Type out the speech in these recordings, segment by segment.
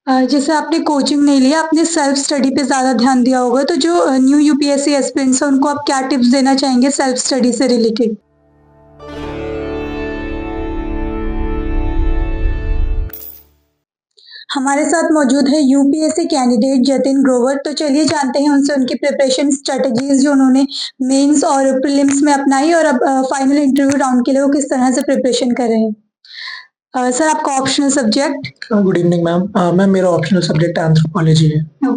जैसे आपने कोचिंग नहीं लिया, आपने सेल्फ स्टडी पे ज़्यादा ध्यान दिया होगा, तो जो न्यू यूपीएससी एस्पिरेंट्स हैं, उनको आप क्या टिप्स देना चाहेंगे सेल्फ स्टडी से रिलेटेड? हमारे साथ मौजूद है यूपीएससी कैंडिडेट जतिन ग्रोवर। तो चलिए जानते हैं उनसे उनकी प्रिपरेशन स्ट्रेटजीज जो उन्होंने मेंस और प्रीलिम्स में अपनाई और अब फाइनल इंटरव्यू राउंड के लिए वो किस तरह से प्रिपरेशन कर रहे हैं। सर, आपका optional subject? Good evening ma'am. Ma'am मेरा ऑप्शनल सब्जेक्ट एंथ्रोपोलॉजी है।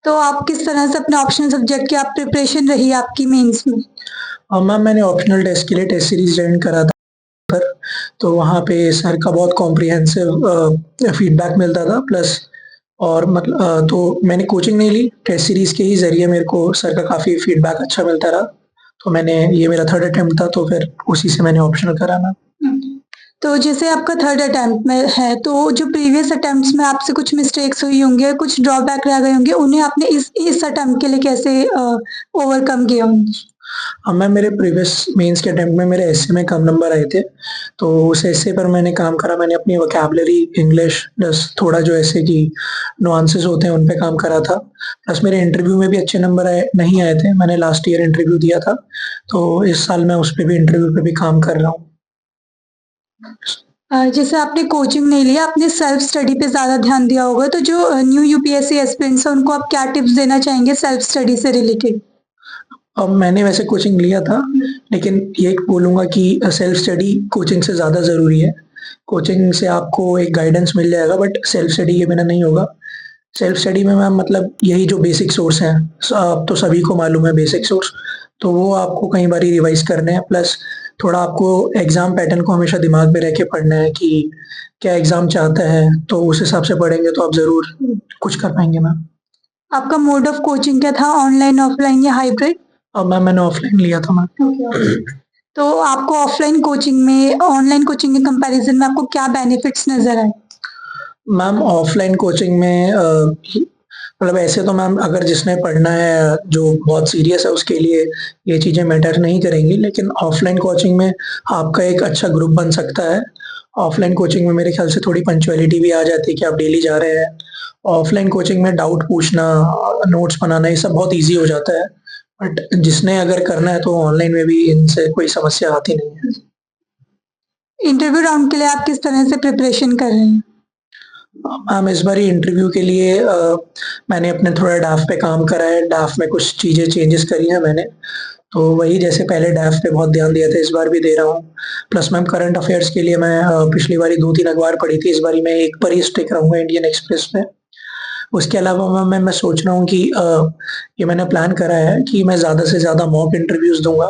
तो आप किस तरह से अपने ऑप्शनल सब्जेक्ट की आप प्रिपरेशन रही आपकी मेंस में? मैम मैंने ऑप्शनल टेस्ट के लिए टेस्ट सीरीज ज्वाइन करा था पर, तो वहाँ पे सर का बहुत कॉम्प्रिहेंसिव फीडबैक मिलता था प्लस और मतलब तो मैंने कोचिंग नहीं ली, टेस्ट सीरीज के ही ज़रिए मेरे को सर का काफ़ी फीडबैक अच्छा मिलता रहा। तो मैंने ये मेरा थर्ड अटेम्प्ट था तो फिर उसी से मैंने ऑप्शनल करा मैम। तो जैसे आपका थर्ड अटेम्प्ट में है, तो जो प्रीवियस अटेम्प्ट्स में आपसे कुछ मिस्टेक्स हुई होंगे, कुछ ड्रॉबैक रह गए होंगे, उन्हें आपने इस अटेम्प्ट के लिए कैसे ओवरकम किया उन्हें? मैम मेरे प्रीवियस मेंस के अटेम्प्ट में मेरे एसए में कम नंबर आए थे, तो उस एसए पर मैंने काम करा। मैंने अपनी वोकैबुलरी, इंग्लिश प्लस थोड़ा जो एसए की नुआंसेस होते हैं उन पे काम करा था। प्लस मेरे इंटरव्यू में भी अच्छे नंबर नहीं आए थे। मैंने लास्ट ईयर इंटरव्यू दिया था, तो इस साल मैं उस पे भी इंटरव्यू पे भी काम कर रहा हूँ। जैसे आपने कोचिंग नहीं लिया, आपने सेल्फ स्टडी पे ज़्यादा ध्यान दिया होगा, तो जो न्यू यूपीएससी एस्पिरेंट्स हैं, उनको आप क्या टिप्स देना चाहेंगे सेल्फ स्टडी से रिलेटेड? अब मैंने वैसे कोचिंग लिया था, लेकिन ये बोलूँगा कि सेल्फ स्टडी कोचिंग से ज़्यादा ज़रूरी है। कोचिंग से आपको एक गाइडेंस मिल जाएगा बट सेल्फ स्टडी के बिना नहीं होगा। सेल्फ स्टडी में मैम मतलब यही जो बेसिक सोर्स हैं, अब तो सभी को मालूम है बेसिक सोर्स, तो वो आपको कई बारी रिवाइज़ करने हैं। प्लस थोड़ा आपको एग्ज़ाम पैटर्न को हमेशा दिमाग में रख के पढ़ना है कि क्या एग्ज़ाम चाहता है, तो उस हिसाब से पढ़ेंगे तो आप ज़रूर कुछ कर पाएँगे मैम। आपका मोड ऑफ कोचिंग क्या था, ऑनलाइन, ऑफलाइन या हाइब्रिड? मैम मैंने ऑफलाइन लिया था मैम। तो आपको ऑफलाइन कोचिंग में ऑनलाइन कोचिंग के कंपैरिजन में आपको क्या बेनिफिट्स नज़र आए? मैम ऑफलाइन कोचिंग में मतलब ऐसे तो मैम अगर जिसने पढ़ना है जो बहुत सीरियस है उसके लिए ये चीज़ें मैटर नहीं करेंगी, लेकिन ऑफलाइन कोचिंग में आपका एक अच्छा ग्रुप बन सकता है। ऑफलाइन कोचिंग में मेरे ख्याल से थोड़ी पंक्चुअलिटी भी आ जाती है कि आप डेली जा रहे हैं। ऑफलाइन कोचिंग में डाउट पूछना, नोट्स बनाना ये सब बहुत ईज़ी हो जाता है। बट जिसने अगर करना है तो ऑनलाइन में भी इनसे कोई समस्या आती नहीं है। इंटरव्यू राउंड के लिए आप किस तरह से प्रिपरेशन कर रहे हैं? मैम इस बारी इंटरव्यू के लिए मैंने अपने थोड़ा डाफ पे काम करा है, डाफ में कुछ चीज़ें चेंजेस करी हैं मैंने, तो वही जैसे पहले डाफ पे बहुत ध्यान दिया था, इस बार भी दे रहा हूँ। प्लस मैम करंट अफेयर्स के लिए मैं पिछली बारी 2-3 अखबार पढ़ी थी, इस बारी मैं एक पर ही स्टिक रहूँगा, इंडियन एक्सप्रेस पे। उसके अलावा मैं सोच रहा हूँ कि ये मैंने प्लान करा है कि मैं ज़्यादा से ज़्यादा मॉक इंटरव्यूज़ दूँगा,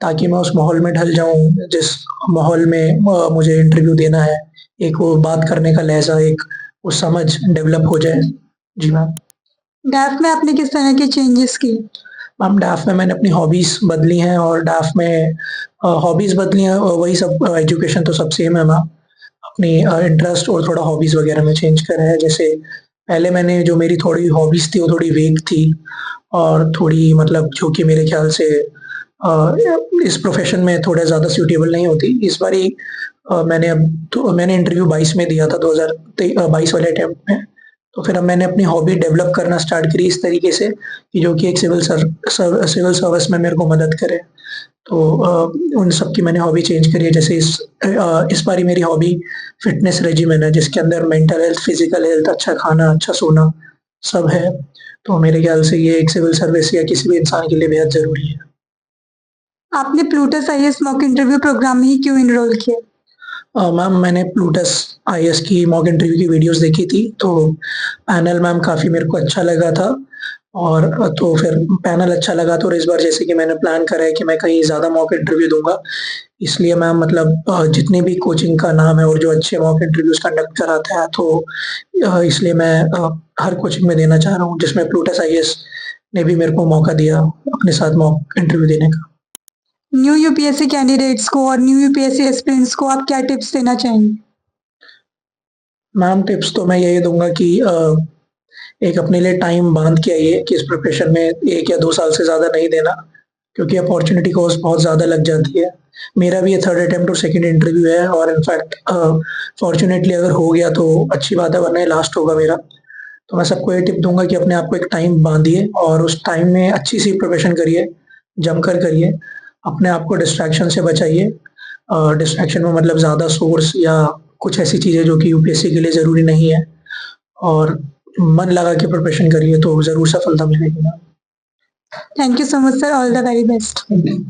ताकि मैं उस माहौल में ढल जाऊँ, जिस माहौल में मुझे इंटरव्यू देना है। एक वो बात करने का लहज़ा, एक वो समझ डेवलप हो जाए। जी मैम। डाफ में आपने किस तरह के चेंजेस किए? मैम डाफ में मैंने अपनी हॉबीज़ बदली हैं और डाफ में हॉबीज़ बदली हैं, वही सब एजुकेशन तो सब सेम है मैम। अपनी इंटरेस्ट और थोड़ा हॉबीज़ वगैरह में चेंज करा है। जैसे पहले मैंने जो मेरी थोड़ी हॉबीज़ थी वो थोड़ी वेग थी और थोड़ी मतलब जो कि मेरे ख़्याल से इस प्रोफ़ेशन में थोड़ा ज़्यादा सूटेबल नहीं होती। इस बारी मैंने इंटरव्यू 22 में दिया था, 22 वाले अटेम्प्ट में। तो फिर अब मैंने अपनी हॉबी डेवलप करना स्टार्ट करी इस तरीके से कि जो कि एक सिविल सर्विस में मेरे को मदद करे। तो उन सब की मैंने हॉबी चेंज करी है। जैसे इस बारी मेरी हॉबी फिटनेस रेजिमेन है, जिसके अंदर मेंटल हेल्थ, फिजिकल हेल्थ, अच्छा खाना, अच्छा सोना सब है। तो मेरे ख्याल से ये एक सिविल सर्विस या किसी भी इंसान के लिए बेहद ज़रूरी है। आपने Plutus IAS mock interview programme में ही क्यों एनरोल किया? मैम मैंने प्लूटस आईएएस की मॉक इंटरव्यू की वीडियोस देखी थी, तो पैनल मैम काफ़ी मेरे को अच्छा लगा था और तो फिर पैनल अच्छा लगा तो इस बार जैसे कि मैंने प्लान करा है कि मैं कहीं ज़्यादा मॉक इंटरव्यू दूँगा। इसलिए मैम मतलब जितनी भी कोचिंग का नाम है और जो अच्छे मॉक इंटरव्यूज़ कंडक्ट कराता है, तो इसलिए मैं हर कोचिंग में देना चाह रहा हूँ, जिसमें प्लूटस आईएएस ने भी मेरे को मौका दिया अपने साथ मॉक इंटरव्यू देने का। न्यू यूपीएससी कैंडिडेट्स को और न्यू यूपीएससी एस्पिरेंट्स को आप क्या टिप्स देना चाहेंगे? मैम टिप्स तो मैं यही दूँगा कि एक अपने लिए टाइम बाँध के आइए कि इस प्रिपरेशन में 1 या 2 साल से ज़्यादा नहीं देना। क्योंकि अपॉर्चुनिटी कॉस्ट बहुत ज़्यादा लग जाती है। मेरा भी ये थर्ड अटेम्प्ट और सेकंड इंटरव्यू है और इनफैक्ट फॉर्च्यूनेटली अगर हो गया तो अच्छी बात है, वरना ये लास्ट होगा मेरा। तो मैं सबको ये टिप दूँगा कि अपने आप को एक टाइम बाँधिए और उस टाइम में अच्छी-सी प्रिपरेशन करिए, जमकर करिए। अपने आप को डिस्ट्रैक्शन से बचाइए। डिस्ट्रैक्शन में मतलब ज़्यादा सोर्स या कुछ ऐसी चीज़ें जो कि यूपीएससी के लिए ज़रूरी नहीं है और मन लगा के प्रिपरेशन करिए तो ज़रूर सफलता मिलेगी ma'am. Thank you so much sir, all the very best. Thank you.